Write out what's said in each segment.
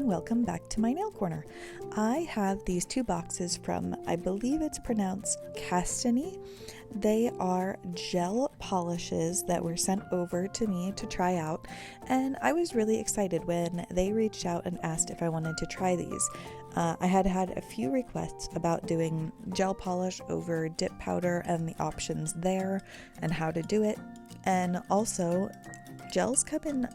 welcome back to my nail corner. I have these two boxes from, I believe it's pronounced Kastiny. They are gel polishes that were sent over to me to try out, and I was really excited when they reached out and asked if I wanted to try these. I had a few requests about doing gel polish over dip powder and the options there and how to do it, and also gels come in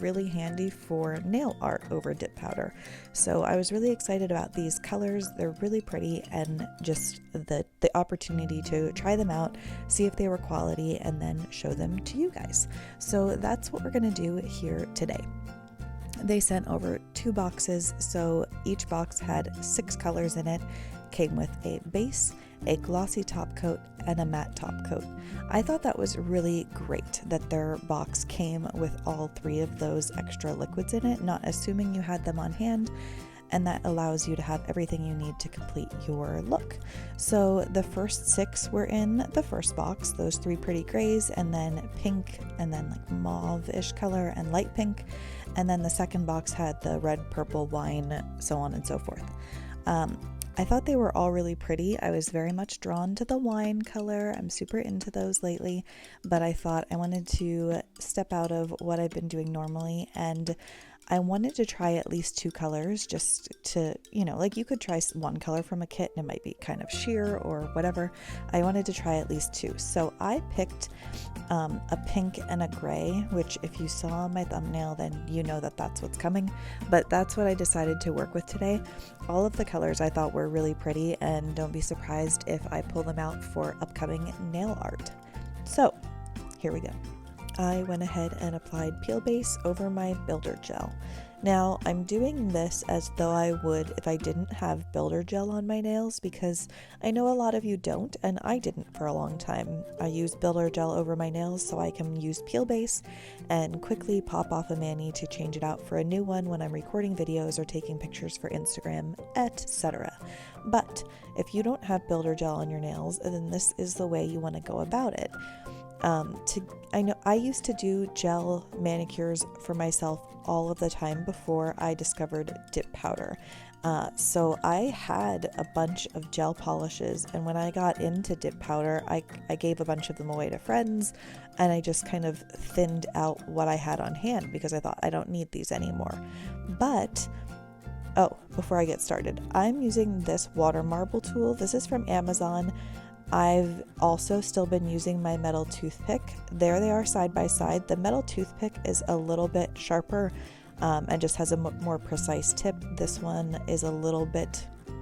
really handy for nail art over dip powder. So I was really excited about these colors. They're really pretty, and just the opportunity to try them out, see if they were quality, and then show them to you guys. So that's what we're going to do here today. They sent over 2 boxes, so each box had 6 colors in it, came with a base, a glossy top coat, and a matte top coat. I thought that was really great that their box came with all 3 of those extra liquids in it, not assuming you had them on hand, and that allows you to have everything you need to complete your look. So the first 6 were in the first box, those 3 pretty grays, and then pink, and then like mauve-ish color and light pink, and then the second box had the red, purple, wine, so on and so forth. I thought they were all really pretty. I was very much drawn to the wine color. I'm super into those lately, but I thought I wanted to step out of what I've been doing normally, and I wanted to try at least 2 colors just to, you could try one color from a kit and it might be kind of sheer or whatever. I wanted to try at least 2. So I picked a pink and a gray, which if you saw my thumbnail, then you know that that's what's coming. But that's what I decided to work with today. All of the colors I thought were really pretty, and don't be surprised if I pull them out for upcoming nail art. So here we go. I went ahead and applied Peel Base over my builder gel. Now, I'm doing this as though I would if I didn't have builder gel on my nails, because I know a lot of you don't, and I didn't for a long time. I use builder gel over my nails so I can use Peel Base and quickly pop off a mani to change it out for a new one when I'm recording videos or taking pictures for Instagram, etc. But if you don't have builder gel on your nails, then this is the way you want to go about it. I know I used to do gel manicures for myself all of the time before I discovered dip powder. So I had a bunch of gel polishes, and when I got into dip powder, I gave a bunch of them away to friends, and I just kind of thinned out what I had on hand because I thought I don't need these anymore. But before I get started, I'm using this water marble tool. This is from Amazon. I've also still been using my metal toothpick. There they are side by side. The metal toothpick is a little bit sharper and just has a more precise tip. This one is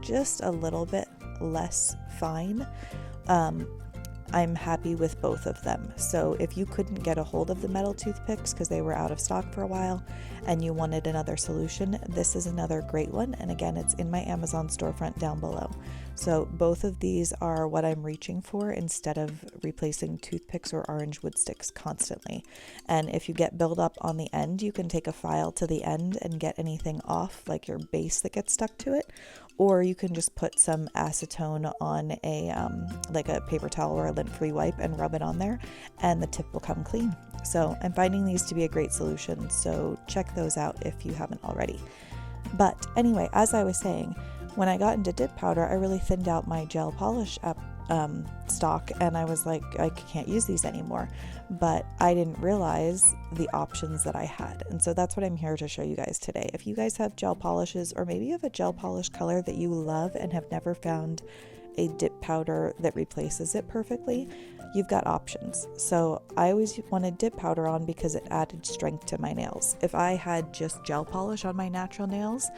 just a little bit less fine. I'm happy with both of them. So if you couldn't get a hold of the metal toothpicks because they were out of stock for a while and you wanted another solution, this is another great one. And again, it's in my Amazon storefront down below. So both of these are what I'm reaching for instead of replacing toothpicks or orange wood sticks constantly. And if you get buildup on the end, you can take a file to the end and get anything off, like your base that gets stuck to it. Or you can just put some acetone on a paper towel or a lint-free wipe and rub it on there, and the tip will come clean. So I'm finding these to be a great solution, so check those out if you haven't already. But anyway, as I was saying, when I got into dip powder, I really thinned out my gel polish stock, and I was like, I can't use these anymore. But I didn't realize the options that I had, and so that's what I'm here to show you guys today. If you guys have gel polishes, or maybe you have a gel polish color that you love and have never found a dip powder that replaces it perfectly, you've got options. So I always wanted dip powder on because it added strength to my nails. If I had just gel polish on my natural nails,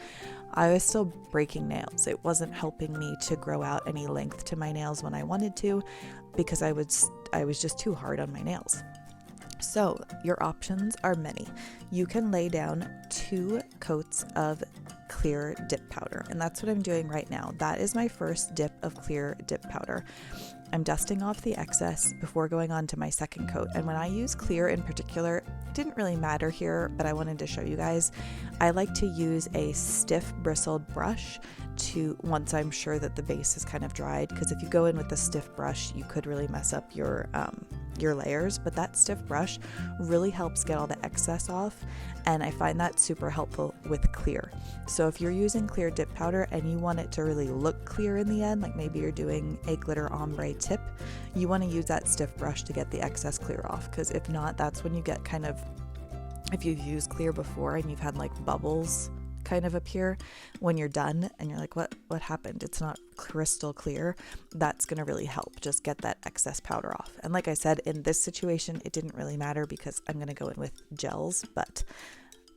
I was still breaking nails. It wasn't helping me to grow out any length to my nails when I wanted to, because I was just too hard on my nails. So your options are many. You can lay down 2 coats of clear dip powder, and that's what I'm doing right now. That is my first dip of clear dip powder. I'm dusting off the excess before going on to my second coat, and when I use clear in particular, it didn't really matter here, but I wanted to show you guys. I like to use a stiff bristled brush once I'm sure that the base is kind of dried, because if you go in with a stiff brush, you could really mess up your your layers, but that stiff brush really helps get all the excess off, and I find that super helpful with clear. So if you're using clear dip powder and you want it to really look clear in the end, like maybe you're doing a glitter ombre tip, you want to use that stiff brush to get the excess clear off, because if not, that's when you get kind of, if you've used clear before and you've had like bubbles kind of appear when you're done and you're like, what happened? It's not crystal clear. That's going to really help just get that excess powder off. And like I said, in this situation, it didn't really matter because I'm going to go in with gels, but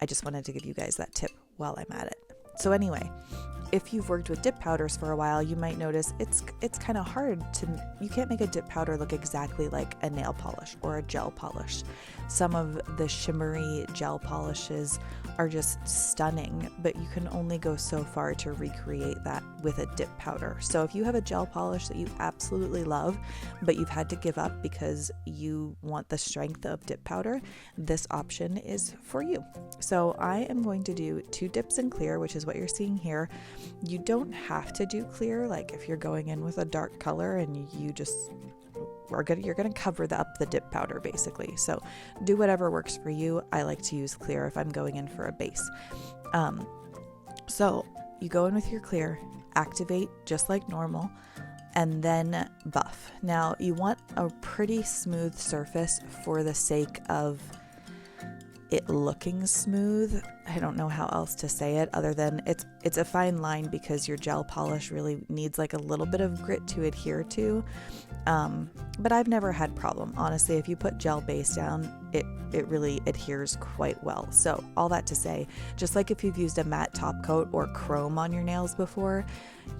I just wanted to give you guys that tip while I'm at it. So anyway, if you've worked with dip powders for a while, you might notice it's kind of hard you can't make a dip powder look exactly like a nail polish or a gel polish. Some of the shimmery gel polishes are just stunning, but you can only go so far to recreate that with a dip powder. So if you have a gel polish that you absolutely love, but you've had to give up because you want the strength of dip powder, this option is for you. So I am going to do 2 dips in clear, which is what you're seeing here. You don't have to do clear, like if you're going in with a dark color and you're going to cover up the dip powder basically. So do whatever works for you. I like to use clear if I'm going in for a base. So you go in with your clear, activate just like normal, and then buff. Now you want a pretty smooth surface for the sake of it looking smooth. I don't know how else to say it other than it's a fine line because your gel polish really needs like a little bit of grit to adhere to. But I've never had problem. Honestly, if you put gel base down, it really adheres quite well. So all that to say, just like if you've used a matte top coat or chrome on your nails before,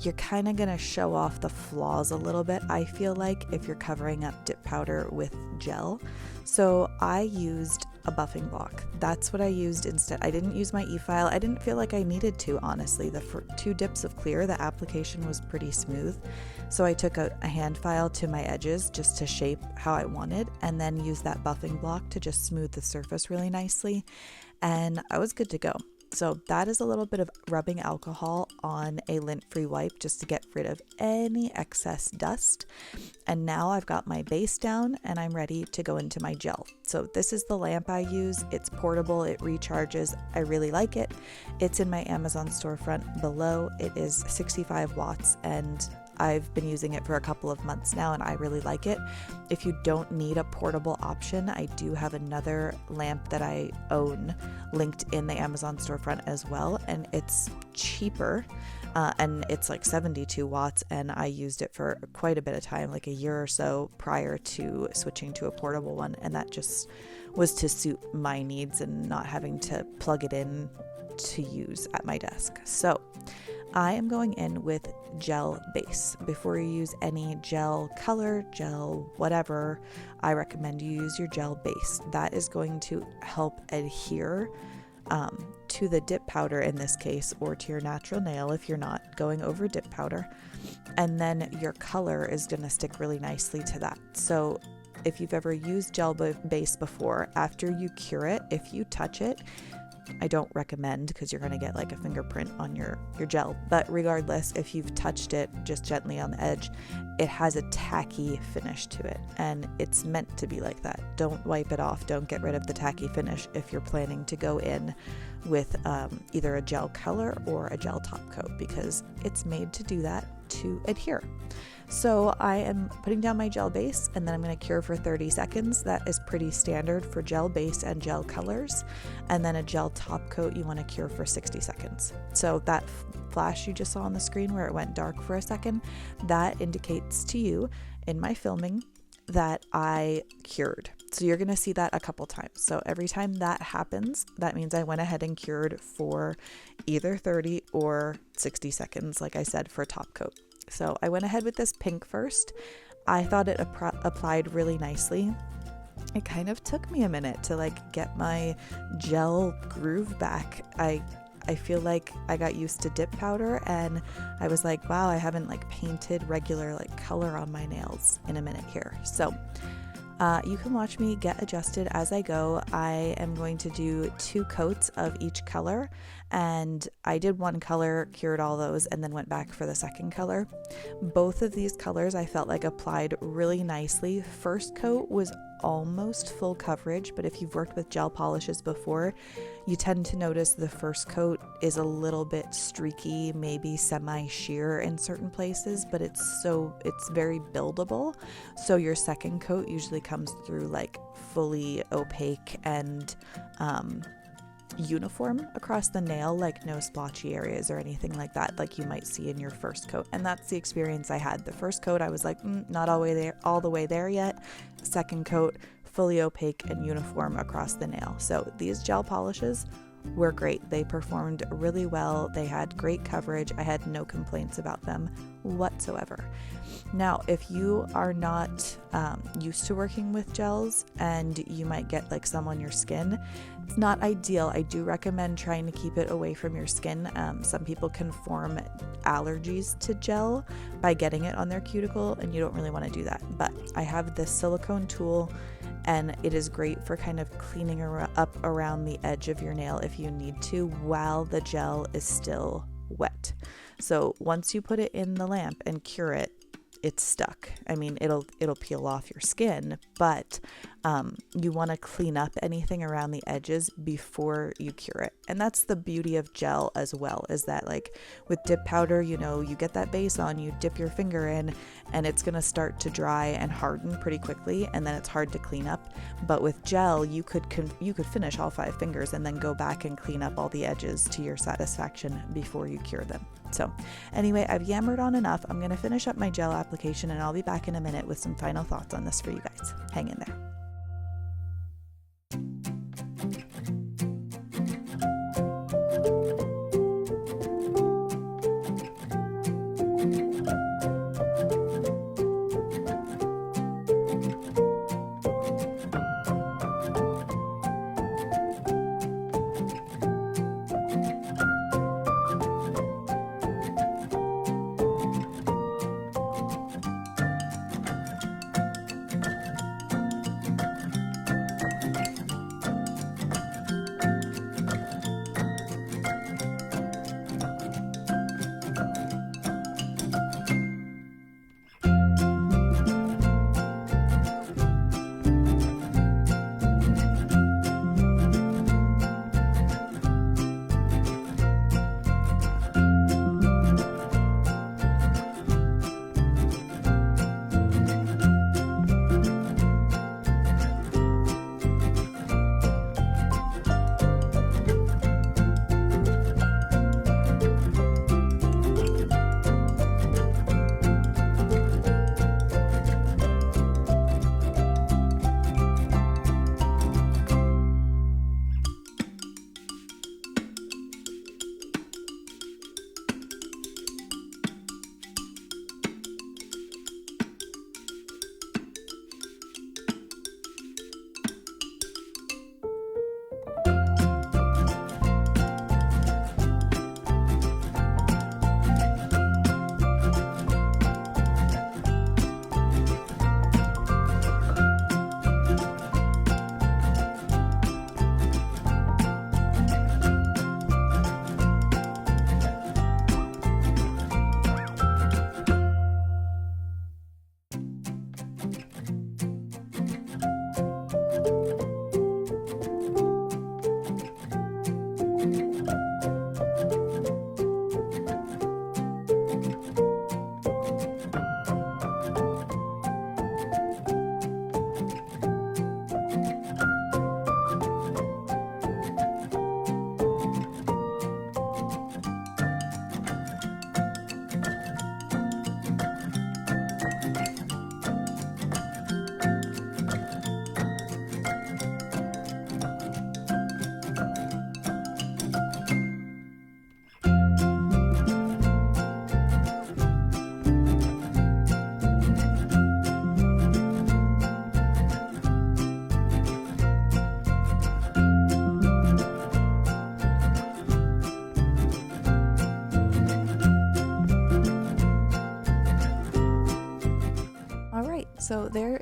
you're kind of going to show off the flaws a little bit, I feel like, if you're covering up dip powder with gel. So I used a buffing block. That's what I used instead. I didn't use my e-file. I didn't feel like I needed to, honestly. The 2 dips of clear, the application was pretty smooth. So I took a hand file to my edges just to shape how I wanted, and then used that buffing block to just smooth the surface really nicely. And I was good to go. So that is a little bit of rubbing alcohol on a lint-free wipe just to get rid of any excess dust. And now I've got my base down and I'm ready to go into my gel. So this is the lamp I use. It's portable, it recharges. I really like it. It's in my Amazon storefront below. It is 65 watts and I've been using it for a couple of months now and I really like it. If you don't need a portable option, I do have another lamp that I own linked in the Amazon storefront as well, and it's cheaper and it's like 72 watts, and I used it for quite a bit of time, like a year or so prior to switching to a portable one, and that just was to suit my needs and not having to plug it in to use at my desk. So I am going in with gel base. Before you use any gel color, gel whatever, I recommend you use your gel base. That is going to help adhere to the dip powder in this case, or to your natural nail if you're not going over dip powder. And then your color is going to stick really nicely to that. So if you've ever used gel base before, after you cure it, if you touch it, I don't recommend because you're going to get like a fingerprint on your gel. But regardless, if you've touched it just gently on the edge, it has a tacky finish to it. And it's meant to be like that. Don't wipe it off. Don't get rid of the tacky finish if you're planning to go in with either a gel color or a gel top coat, because it's made to do that, to adhere. So I am putting down my gel base and then I'm going to cure for 30 seconds. That is pretty standard for gel base and gel colors. And then a gel top coat you want to cure for 60 seconds. So that flash you just saw on the screen where it went dark for a second, that indicates to you in my filming that I cured. So you're going to see that a couple times. So every time that happens, that means I went ahead and cured for either 30 or 60 seconds, like I said, for top coat. So I went ahead with this pink first. I thought it applied really nicely. It kind of took me a minute to like get my gel groove back. I feel like I got used to dip powder and I was like, wow, I haven't like painted regular like color on my nails in a minute here. So you can watch me get adjusted as I go. I am going to do 2 coats of each color and I did one color, cured all those, and then went back for the second color. Both of these colors I felt like applied really nicely. First coat was almost full coverage, but if you've worked with gel polishes before, you tend to notice the first coat is a little bit streaky, maybe semi-sheer in certain places, but it's very buildable. So your second coat usually comes through like fully opaque and uniform across the nail, like no splotchy areas or anything like that, like you might see in your first coat. And that's the experience I had. The first coat I was like, not all the way there yet. Second coat, fully opaque and uniform across the nail. So these gel polishes were great. They performed really well. They had great coverage. I had no complaints about them whatsoever. Now, if you are not used to working with gels and you might get like some on your skin, it's not ideal. I do recommend trying to keep it away from your skin. Some people can form allergies to gel by getting it on their cuticle, and you don't really want to do that. But I have this silicone tool, and it is great for kind of cleaning up around the edge of your nail if you need to while the gel is still wet. So once you put it in the lamp and cure it, it's stuck. I mean, it'll peel off your skin, but you want to clean up anything around the edges before you cure it. And that's the beauty of gel as well, is that like with dip powder, you get that base on, you dip your finger in, and it's going to start to dry and harden pretty quickly, and then it's hard to clean up. But with gel, you could finish all 5 fingers and then go back and clean up all the edges to your satisfaction before you cure them. So anyway, I've yammered on enough. I'm going to finish up my gel application, and I'll be back in a minute with some final thoughts on this for you guys. Hang in there.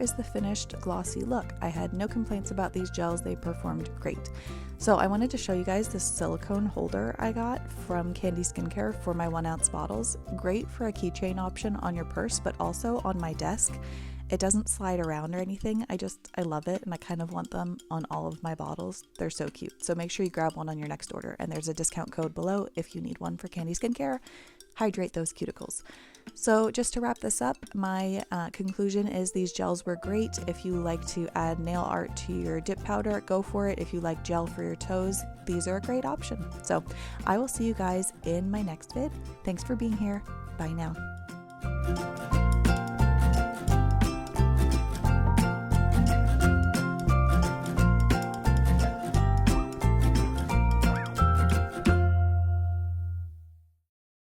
is the finished glossy look. I had no complaints about these gels. They performed great. So I wanted to show you guys this silicone holder I got from Candi Skincare for my 1 ounce bottles. Great for a keychain option on your purse, but also on my desk. It doesn't slide around or anything. I love it, and I kind of want them on all of my bottles. They're so cute. So make sure you grab one on your next order, and there's a discount code below if you need one for Candi Skincare. Hydrate those cuticles. So just to wrap this up, my conclusion is these gels were great. If you like to add nail art to your dip powder, go for it. If you like gel for your toes, these are a great option. So I will see you guys in my next vid. Thanks for being here. Bye now.